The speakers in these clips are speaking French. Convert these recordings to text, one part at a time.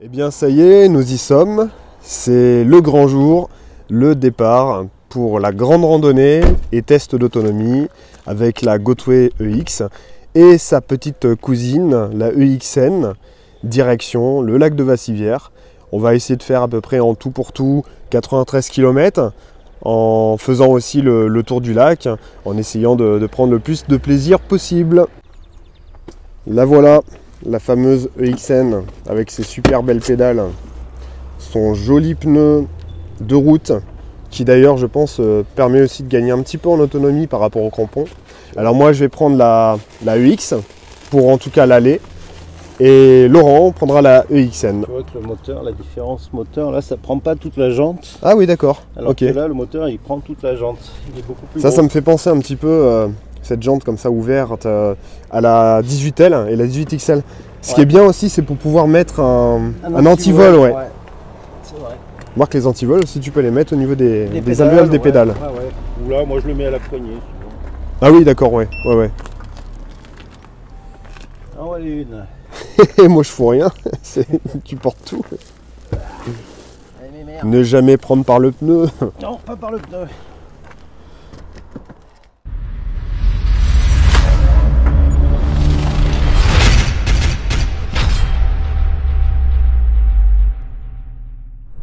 Eh bien ça y est, nous y sommes. C'est le grand jour, le départ pour la grande randonnée et test d'autonomie avec la Gotway EX et sa petite cousine, la EXN, direction le lac de Vassivière. On va essayer de faire à peu près en tout pour tout 93 km en faisant aussi le tour du lac, en essayant de prendre le plus de plaisir possible. La voilà, la fameuse EXN avec ses super belles pédales, son joli pneu de route qui d'ailleurs je pense permet aussi de gagner un petit peu en autonomie par rapport au crampon. Alors moi je vais prendre la EX pour en tout cas l'aller et Laurent prendra la EXN. Tu vois que le moteur, la différence moteur là ça prend pas toute la jante. Ah oui d'accord, alors ok. que là le moteur il prend toute la jante, il est beaucoup plus Ça gros. me fait penser un petit peu cette jante comme ça ouverte à la 18L et la 18XL. Ce qui est bien aussi c'est pour pouvoir mettre un antivol. Ouais. C'est vrai. Remarque les antivols aussi tu peux les mettre au niveau des pédales, alvéoles des pédales. Ouais. Ou là moi je le mets à la poignée. Ah oui d'accord, ouais. Ah ouais une. Et moi je fous rien, tu portes tout. Allez, mais merde. Ne jamais prendre par le pneu. Non, pas par le pneu.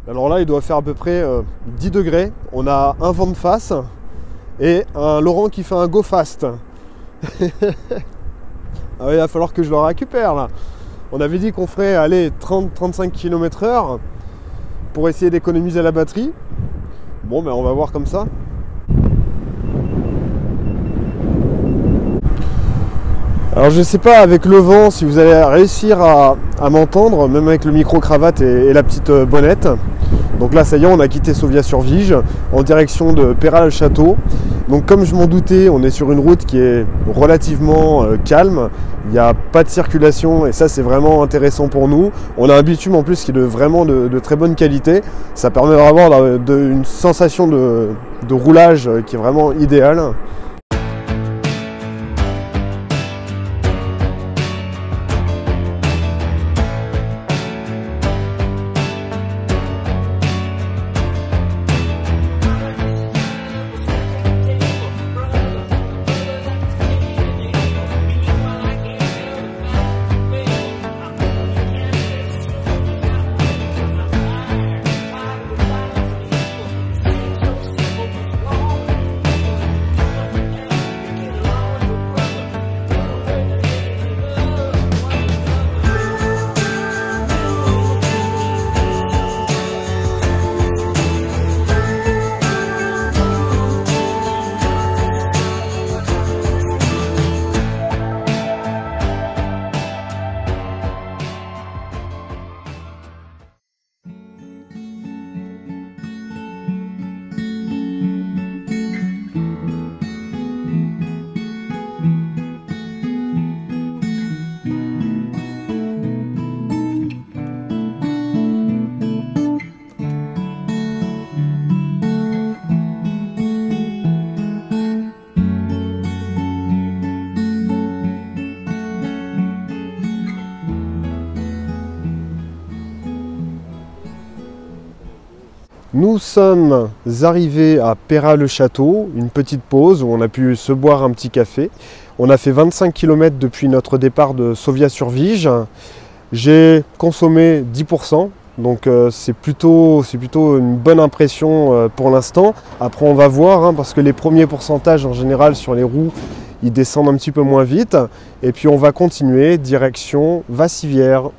Alors là il doit faire à peu près 10 degrés. On a un vent de face et un Laurent qui fait un go fast. Ah oui, il va falloir que je le récupère là. On avait dit qu'on ferait 30-35 km/h pour essayer d'économiser la batterie. Bon, ben on va voir comme ça. Alors je sais pas avec le vent si vous allez réussir à m'entendre, même avec le micro-cravate et la petite bonnette. Donc là ça y est, on a quitté Sauviat-sur-Vige en direction de Peyrat-le-Château. Donc comme je m'en doutais, on est sur une route qui est relativement calme. Il n'y a pas de circulation et ça c'est vraiment intéressant pour nous. On a un bitume en plus qui est vraiment de très bonne qualité. Ça permet d'avoir une sensation de roulage qui est vraiment idéale. Nous sommes arrivés à Peyrat-le-Château, une petite pause où on a pu se boire un petit café. On a fait 25 km depuis notre départ de Sauviat-sur-Vige. J'ai consommé 10%, donc c'est plutôt une bonne impression pour l'instant. Après on va voir, parce que les premiers pourcentages en général sur les roues, ils descendent un petit peu moins vite. Et puis on va continuer direction Vassivière.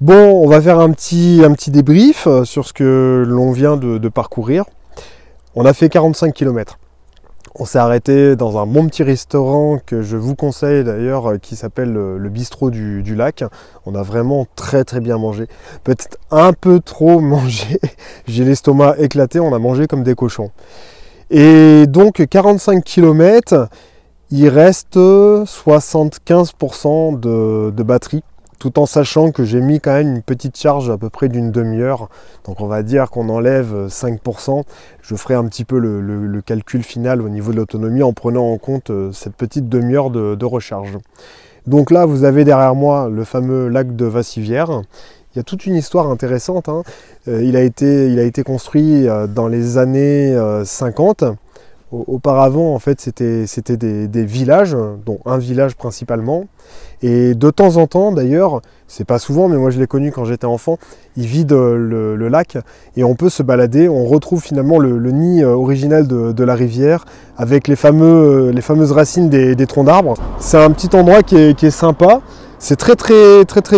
Bon, on va faire un petit débrief sur ce que l'on vient de parcourir. On a fait 45 km. On s'est arrêté dans un bon petit restaurant que je vous conseille d'ailleurs, qui s'appelle le Bistrot du Lac. On a vraiment très bien mangé. Peut-être un peu trop mangé. J'ai l'estomac éclaté, on a mangé comme des cochons. Et donc 45 km, il reste 75% de batterie. Tout en sachant que j'ai mis quand même une petite charge à peu près d'une demi-heure. Donc on va dire qu'on enlève 5%. Je ferai un petit peu le calcul final au niveau de l'autonomie en prenant en compte cette petite demi-heure de recharge. Donc là, vous avez derrière moi le fameux lac de Vassivière. Il y a toute une histoire intéressante, hein. Il a été construit dans les années 50. Auparavant, en fait, c'était des villages, dont un village principalement. Et de temps en temps, d'ailleurs, c'est pas souvent, mais moi je l'ai connu quand j'étais enfant, ils vident le lac et on peut se balader. On retrouve finalement le nid original de la rivière avec les fameuses racines des troncs d'arbres. C'est un petit endroit qui est sympa. C'est très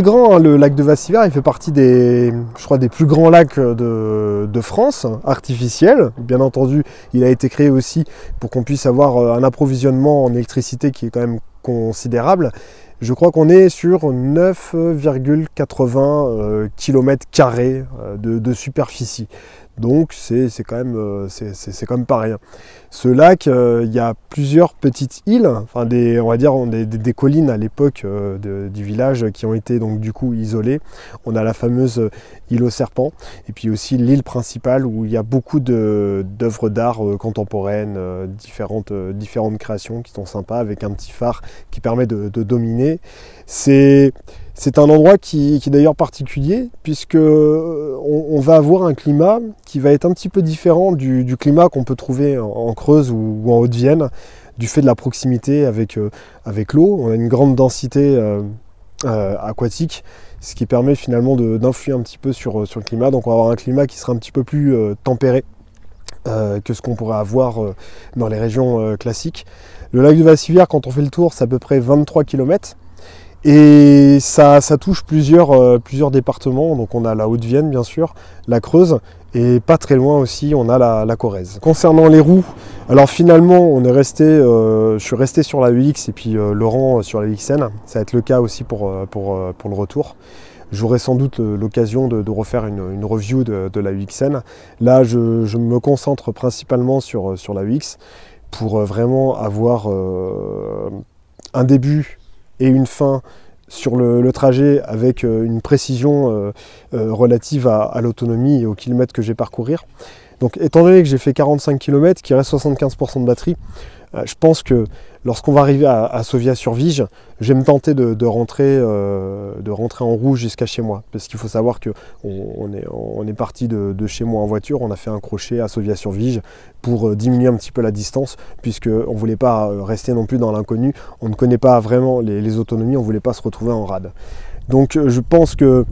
grand, hein, le lac de Vassivière. Il fait partie je crois, des plus grands lacs de France, artificiels. Bien entendu, il a été créé aussi pour qu'on puisse avoir un approvisionnement en électricité qui est quand même considérable. Je crois qu'on est sur 9,80 km² de superficie. Donc c'est quand même pas rien. Ce lac, il y a plusieurs petites îles, enfin on va dire des collines à l'époque du village qui ont été donc du coup isolées. On a la fameuse île aux serpents et puis aussi l'île principale où il y a beaucoup d'œuvres d'art contemporaines, différentes créations qui sont sympas avec un petit phare qui permet de dominer. C'est un endroit qui est d'ailleurs particulier puisque on va avoir un climat qui va être un petit peu différent du climat qu'on peut trouver en Creuse ou en Haute-Vienne du fait de la proximité avec l'eau. On a une grande densité aquatique, ce qui permet finalement d'influer un petit peu sur le climat. Donc on va avoir un climat qui sera un petit peu plus tempéré que ce qu'on pourrait avoir dans les régions classiques. Le lac de Vassivière, quand on fait le tour, c'est à peu près 23 km. Et ça touche plusieurs départements. Donc on a la Haute-Vienne bien sûr, la Creuse et pas très loin aussi on a la Corrèze. Concernant les roues, alors finalement je suis resté sur la UX et puis Laurent sur la UXN. Ça va être le cas aussi pour le retour. J'aurai sans doute l'occasion de refaire une review de la UXN. Là je me concentre principalement sur la UX pour vraiment avoir un début et une fin sur le trajet avec une précision relative à l'autonomie et aux kilomètres que j'ai parcourir. Donc étant donné que j'ai fait 45 km, qu'il reste 75% de batterie, je pense que lorsqu'on va arriver à Sauviat-sur-Vige, je vais me tenter de rentrer en rouge jusqu'à chez moi. Parce qu'il faut savoir qu'on est parti de chez moi en voiture, on a fait un crochet à Sauviat-sur-Vige pour diminuer un petit peu la distance, puisqu'on ne voulait pas rester non plus dans l'inconnu, on ne connaît pas vraiment les autonomies, on ne voulait pas se retrouver en rade. Donc je pense que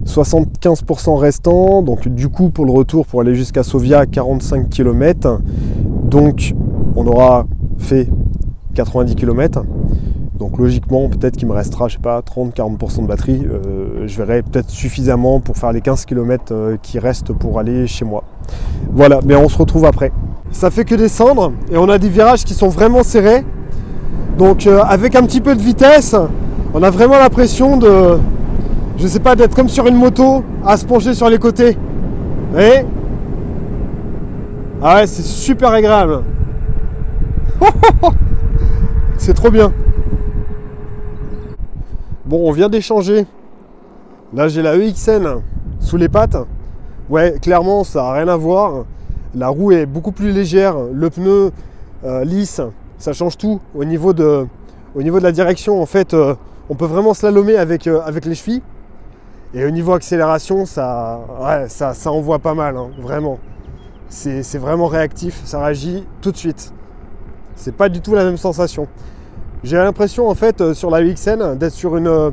75% restant, donc du coup pour le retour, pour aller jusqu'à Sauviat, 45 km, donc on aura fait 90 km, donc logiquement peut-être qu'il me restera, je sais pas, 30-40% de batterie, je verrai peut-être suffisamment pour faire les 15 km qui restent pour aller chez moi. Voilà, mais on se retrouve après. Ça fait que descendre et on a des virages qui sont vraiment serrés, donc avec un petit peu de vitesse, on a vraiment l'impression je sais pas, d'être comme sur une moto à se pencher sur les côtés. Vous voyez ? Ah ouais, c'est super agréable. C'est trop bien. Bon, on vient d'échanger. Là, j'ai la EXN sous les pattes. Ouais, clairement, ça n'a rien à voir. La roue est beaucoup plus légère. Le pneu lisse, ça change tout. Au niveau de la direction, en fait, on peut vraiment slalomer avec les chevilles. Et au niveau accélération, ça envoie pas mal, hein, vraiment. C'est vraiment réactif, ça réagit tout de suite. C'est pas du tout la même sensation. J'ai l'impression en fait sur la UXN d'être sur une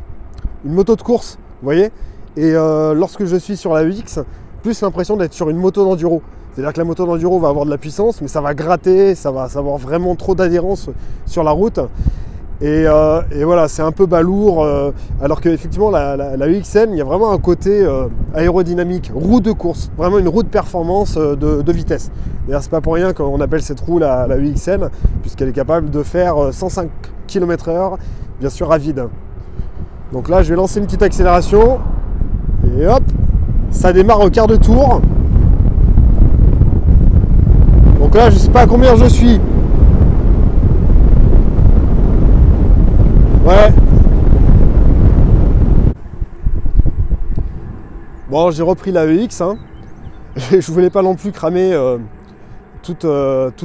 moto de course, vous voyez. Et lorsque je suis sur la UX, plus l'impression d'être sur une moto d'enduro. C'est-à-dire que la moto d'enduro va avoir de la puissance, mais ça va gratter, ça va avoir vraiment trop d'adhérence sur la route. Et voilà, c'est un peu balourd, alors qu'effectivement la EXN, il y a vraiment un côté aérodynamique, roue de course, vraiment une roue de performance de vitesse. D'ailleurs, c'est pas pour rien qu'on appelle cette roue la EXN, puisqu'elle est capable de faire 105 km/h, bien sûr à vide. Donc là, je vais lancer une petite accélération, et hop, ça démarre au quart de tour. Donc là, je sais pas à combien je suis. Ouais. Bon, j'ai repris la EX. Hein. Je voulais pas non plus cramer toute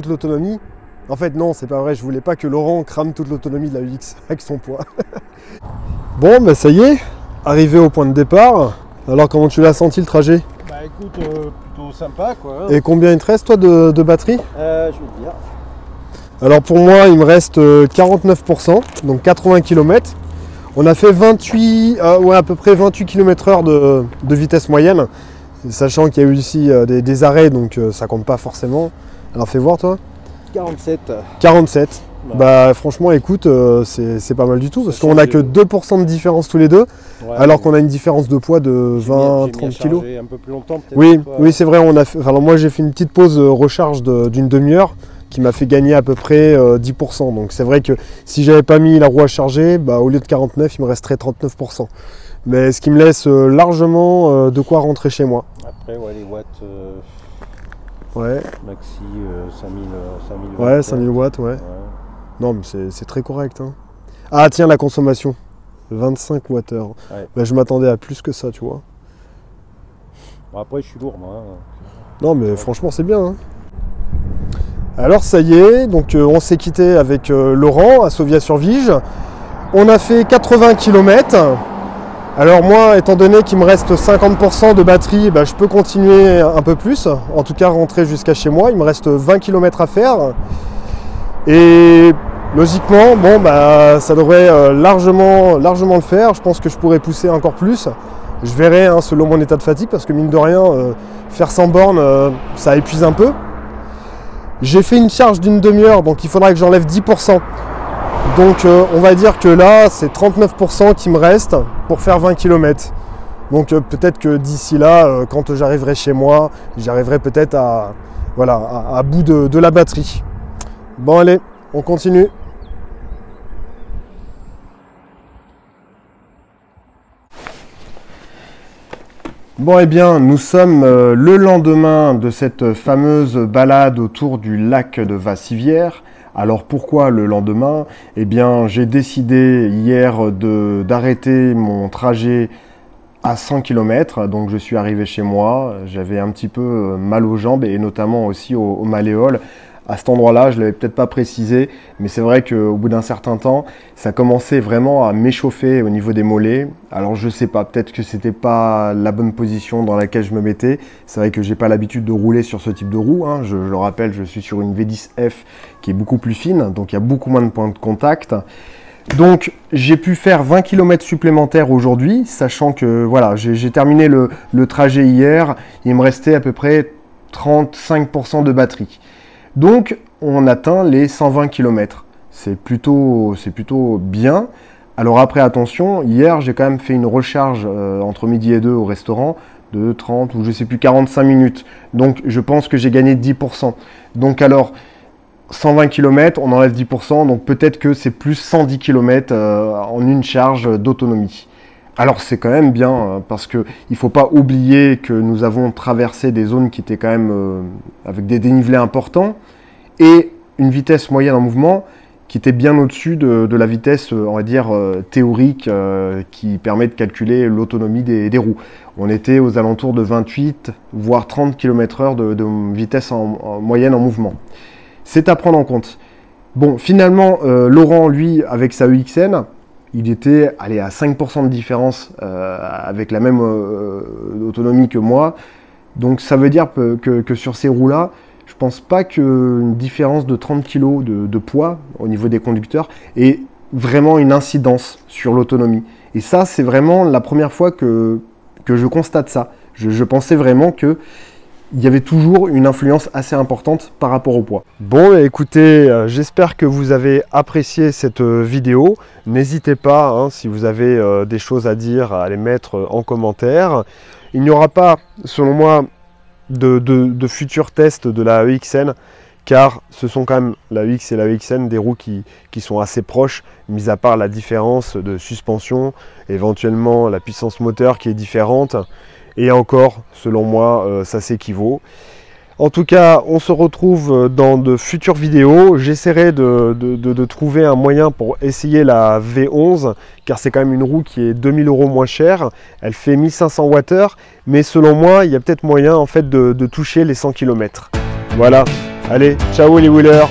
l'autonomie. En fait, non, c'est pas vrai. Je voulais pas que Laurent crame toute l'autonomie de la EX avec son poids. Bon, bah ça y est, arrivé au point de départ. Alors, comment tu l'as senti le trajet? Bah écoute, plutôt sympa quoi. Et combien il te reste toi de batterie? Je vais te dire. Alors pour moi, il me reste 49%, donc 80 km. On a fait à peu près 28 km/h de vitesse moyenne, sachant qu'il y a eu ici des arrêts, donc ça compte pas forcément. Alors fais voir toi. 47. 47. Ouais. Bah franchement, écoute, c'est pas mal du tout, parce qu'on a que 2% de différence tous les deux, Ouais, alors qu'on a une différence de poids de 20-30 kg. Un peu plus longtemps peut-être. Oui, oui c'est vrai, alors moi j'ai fait une petite pause recharge d'une demi-heure, qui m'a fait gagner à peu près 10%. Donc c'est vrai que si j'avais pas mis la roue à charger, bah, au lieu de 49, il me resterait 39%. Mais ce qui me laisse largement de quoi rentrer chez moi. Après, ouais, les watts Ouais, maxi 5000 watts. ouais, 5000 watts, ouais. Non, mais c'est très correct. Hein. Ah tiens, la consommation, 25 Wh. Ouais. Bah, je m'attendais à plus que ça, tu vois. Bon, après, je suis lourd, moi. Non, mais franchement, c'est bien. Hein. Alors ça y est, donc on s'est quitté avec Laurent à Sauvia-sur-Vige. On a fait 80 km. Alors moi, étant donné qu'il me reste 50% de batterie, bah, je peux continuer un peu plus. En tout cas, rentrer jusqu'à chez moi. Il me reste 20 km à faire. Et logiquement, bon, bah, ça devrait largement le faire. Je pense que je pourrais pousser encore plus. Je verrai hein, selon mon état de fatigue, parce que mine de rien, faire 100 bornes, ça épuise un peu. J'ai fait une charge d'une demi-heure, donc il faudra que j'enlève 10%. Donc on va dire que là, c'est 39% qui me reste pour faire 20 km. Donc peut-être que d'ici là, quand j'arriverai chez moi, j'arriverai peut-être à bout de la batterie. Bon allez, on continue. Bon eh bien, nous sommes le lendemain de cette fameuse balade autour du lac de Vassivière. Alors pourquoi le lendemain? Eh bien, j'ai décidé hier d'arrêter mon trajet à 100 km, donc je suis arrivé chez moi. J'avais un petit peu mal aux jambes et notamment aussi aux malléoles. À cet endroit-là, je ne l'avais peut-être pas précisé, mais c'est vrai qu'au bout d'un certain temps, ça commençait vraiment à m'échauffer au niveau des mollets. Alors je sais pas, peut-être que c'était pas la bonne position dans laquelle je me mettais. C'est vrai que j'ai pas l'habitude de rouler sur ce type de roue. Hein. Je le rappelle, je suis sur une V10F qui est beaucoup plus fine, donc il y a beaucoup moins de points de contact. Donc j'ai pu faire 20 km supplémentaires aujourd'hui, sachant que voilà, j'ai terminé le trajet hier. Il me restait à peu près 35% de batterie. Donc, on atteint les 120 km. C'est plutôt bien. Alors après, attention, hier, j'ai quand même fait une recharge entre midi et 2 au restaurant de 30 ou je sais plus 45 minutes. Donc, je pense que j'ai gagné 10%. Donc alors, 120 km, on enlève 10%. Donc peut-être que c'est plus 110 km en une charge d'autonomie. Alors c'est quand même bien, parce qu'il ne faut pas oublier que nous avons traversé des zones qui étaient quand même avec des dénivelés importants et une vitesse moyenne en mouvement qui était bien au-dessus de la vitesse, on va dire, théorique qui permet de calculer l'autonomie des roues. On était aux alentours de 28 voire 30 km/h de vitesse en moyenne en mouvement. C'est à prendre en compte. Bon, finalement, Laurent, lui, avec sa EXN, il était à 5% de différence avec la même autonomie que moi. Donc ça veut dire que sur ces roues-là, je pense pas qu'une différence de 30 kg de poids au niveau des conducteurs ait vraiment une incidence sur l'autonomie. Et ça, c'est vraiment la première fois que je constate ça. Je pensais vraiment que il y avait toujours une influence assez importante par rapport au poids. Bon, écoutez, j'espère que vous avez apprécié cette vidéo. N'hésitez pas, hein, si vous avez des choses à dire, à les mettre en commentaire. Il n'y aura pas, selon moi, de futurs tests de la EXN, car ce sont quand même la EX et la EXN des roues qui sont assez proches, mis à part la différence de suspension, éventuellement la puissance moteur qui est différente. Et encore, selon moi, ça s'équivaut. En tout cas, on se retrouve dans de futures vidéos. J'essaierai de trouver un moyen pour essayer la V11, car c'est quand même une roue qui est 2000 € moins chère. Elle fait 1500 Wh, mais selon moi, il y a peut-être moyen en fait de toucher les 100 km. Voilà, allez, ciao les wheelers!